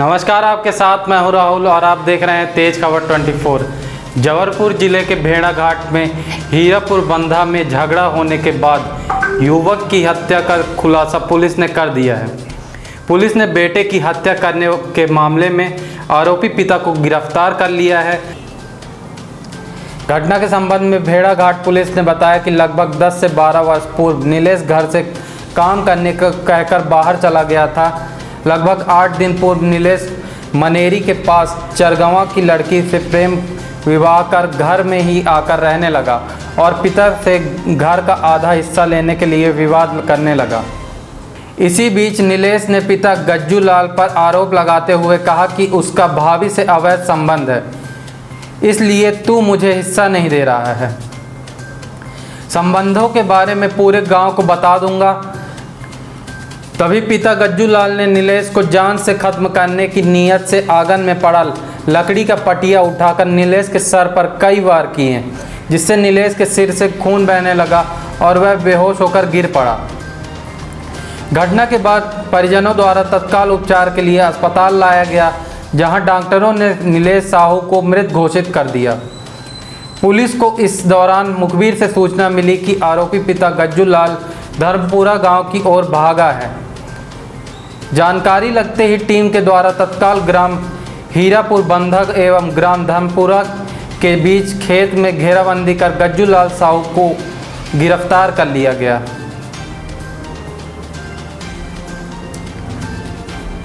नमस्कार, आपके साथ मैं हूं राहुल और आप देख रहे हैं तेज खबर 24। जबलपुर जिले के भेड़ाघाट में हीरापुर बंधा में झगड़ा होने के बाद युवक की हत्या का खुलासा पुलिस ने कर दिया है। पुलिस ने बेटे की हत्या करने के मामले में आरोपी पिता को गिरफ्तार कर लिया है। घटना के संबंध में भेड़ाघाट पुलिस ने बताया कि लगभग 10 से 12 वर्ष पूर्व नीलेश घर से काम करने को कहकर बाहर चला गया था। लगभग 8 दिन पूर्व नीलेश मनेरी के पास चरगवां की लड़की से प्रेम विवाह कर घर में ही आकर रहने लगा और पिता से घर का आधा हिस्सा लेने के लिए विवाद करने लगा। इसी बीच नीलेश ने पिता गज्जू लाल पर आरोप लगाते हुए कहा कि उसका भाभी से अवैध संबंध है, इसलिए तू मुझे हिस्सा नहीं दे रहा है। संबंधों के बारे में पूरे गांव को बता दूंगा। तभी पिता गज्जू लाल ने नीलेश को जान से खत्म करने की नीयत से आंगन में पड़ा लकड़ी का पटिया उठाकर नीलेश के सर पर कई वार किए, जिससे नीलेश के सिर से खून बहने लगा और वह बेहोश होकर गिर पड़ा। घटना के बाद परिजनों द्वारा तत्काल उपचार के लिए अस्पताल लाया गया, जहां डॉक्टरों ने नीलेश साहू को मृत घोषित कर दिया। पुलिस को इस दौरान मुखबिर से सूचना मिली कि आरोपी पिता गज्जू लाल धर्मपुरा गांव की ओर भागा है। जानकारी लगते ही टीम के द्वारा तत्काल ग्राम हीरापुर बंधक एवं ग्राम धर्मपुरा के बीच खेत में घेराबंदी कर गज्जू लाल साहू को गिरफ्तार कर लिया गया।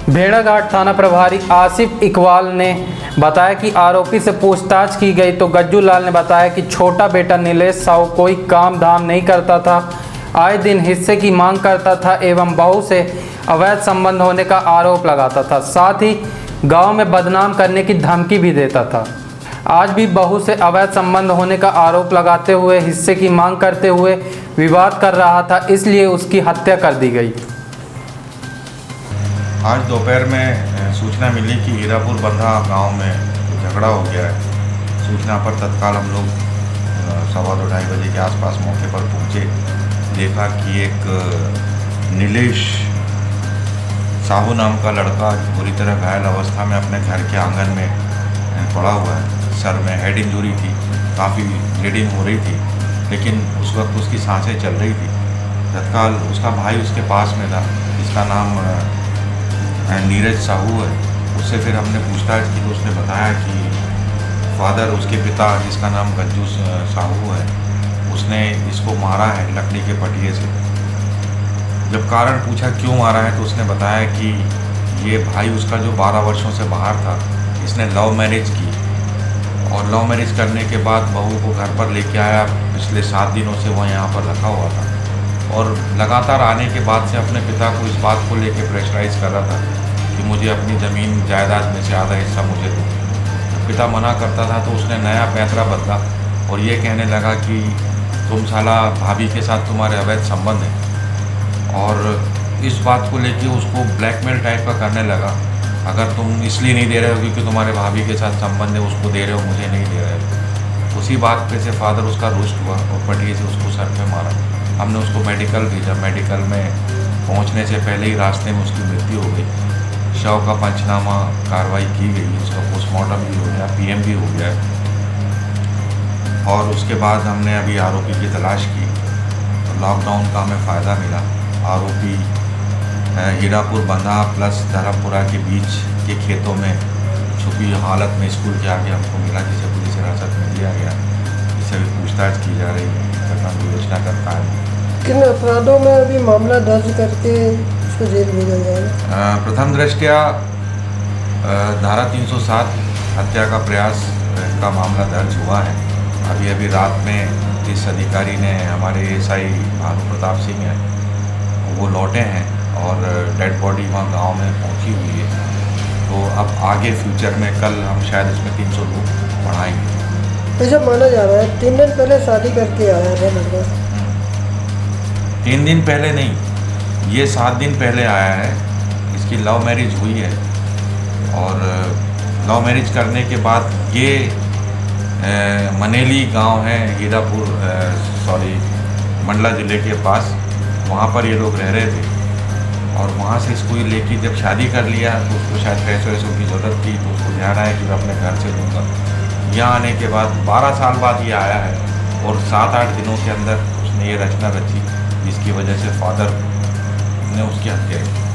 भेड़ाघाट थाना प्रभारी आसिफ इकबाल ने बताया कि आरोपी से पूछताछ की गई तो गज्जू लाल ने बताया कि छोटा बेटा नीलेश साहू कोई काम धाम नहीं करता था, आए दिन हिस्से की मांग करता था एवं बहू से अवैध संबंध होने का आरोप लगाता था। साथ ही गांव में बदनाम करने की धमकी भी देता था। आज भी बहू से अवैध संबंध होने का आरोप लगाते हुए हिस्से की मांग करते हुए विवाद कर रहा था, इसलिए उसकी हत्या कर दी गई। आज दोपहर में सूचना मिली कि हीरापुर बंधा गांव में झगड़ा हो गया है। सूचना पर तत्काल हम लोग 2:15 बजे के आसपास मौके पर पहुंचे। देखा कि एक नीलेश साहू नाम का लड़का पूरी तरह घायल अवस्था में अपने घर के आंगन में पड़ा हुआ है। सर में हेड इंजरी थी, काफ़ी ब्लीडिंग हो रही थी, लेकिन उस वक्त उसकी सांसें चल रही थी। तत्काल उसका भाई उसके पास में था, जिसका नाम नीरज साहू है। उससे फिर हमने पूछताछ की तो उसने बताया कि फादर, उसके पिता जिसका नाम गज्जू साहू है, उसने इसको मारा है लकड़ी के पटिए से। जब कारण पूछा क्यों मारा है तो उसने बताया कि ये भाई उसका जो 12 वर्षों से बाहर था, इसने लव मैरिज की और लव मैरिज करने के बाद बहू को घर पर लेके आया। पिछले 7 दिनों से वह यहाँ पर रखा हुआ था और लगातार आने के बाद से अपने पिता को इस बात को लेके प्रेशराइज कर रहा था कि मुझे अपनी ज़मीन जायदाद में से आधा हिस्सा मुझे दो। जब पिता मना करता था तो उसने नया पैंतरा बदला और ये कहने लगा कि तुम साला भाभी के साथ तुम्हारे अवैध संबंध है, और इस बात को लेके उसको ब्लैकमेल टाइप का करने लगा। अगर तुम इसलिए नहीं दे रहे हो क्योंकि तुम्हारे भाभी के साथ संबंध है, उसको दे रहे हो, मुझे नहीं दे रहे हो। उसी बात पे से फादर उसका रुष्ट हुआ और पटिए से उसको सर पे मारा। हमने उसको मेडिकल भेजा। मेडिकल में पहुंचने से पहले ही रास्ते में उसकी मृत्यु हो गई। शव का पंचनामा कार्रवाई की गई, उसका पोस्टमार्टम भी हो गया, पीएम भी हो गया। और उसके बाद हमने अभी आरोपी की तलाश की तो लॉकडाउन का हमें फ़ायदा मिला। आरोपी हीरापुर बंधा प्लस धर्मपुरा के बीच के खेतों में छुपी हालत में स्कूल के आगे हमको मिला, जिसे पुलिस हिरासत में लिया गया। इससे भी पूछताछ की जा रही है, घटना की योजना करता है। किन अपराधों में अभी मामला दर्ज करके उसको जेल भेजा जाएगा? प्रथम दृष्टया धारा 307 हत्या का प्रयास का मामला दर्ज हुआ है। अभी रात में इस अधिकारी ने, हमारे एसआई भानु प्रताप सिंह है, वो लौटे हैं और डेड बॉडी वहाँ गांव में पहुंची हुई है। तो अब आगे फ्यूचर में कल हम शायद इसमें 300 लोग बढ़ाएंगे। ऐसा माना जा रहा है 3 दिन पहले शादी करके आया है लड़का। 3 दिन पहले नहीं, ये 7 दिन पहले आया है। इसकी लव मैरिज हुई है और लव मैरिज करने के बाद ये मनेली गांव है हीरापुर मंडला ज़िले के पास, वहाँ पर ये लोग रह रहे थे और वहाँ से इसको लेके जब शादी कर लिया तो उसको शायद पैसों वैसों की ज़रूरत थी, तो उसको ध्यान आया कि मैं अपने घर से लूँगा। यहाँ आने के बाद 12 साल बाद ये आया है और 7-8 दिनों के अंदर उसने ये रचना रची जिसकी वजह से फादर ने उसकी हत्या की।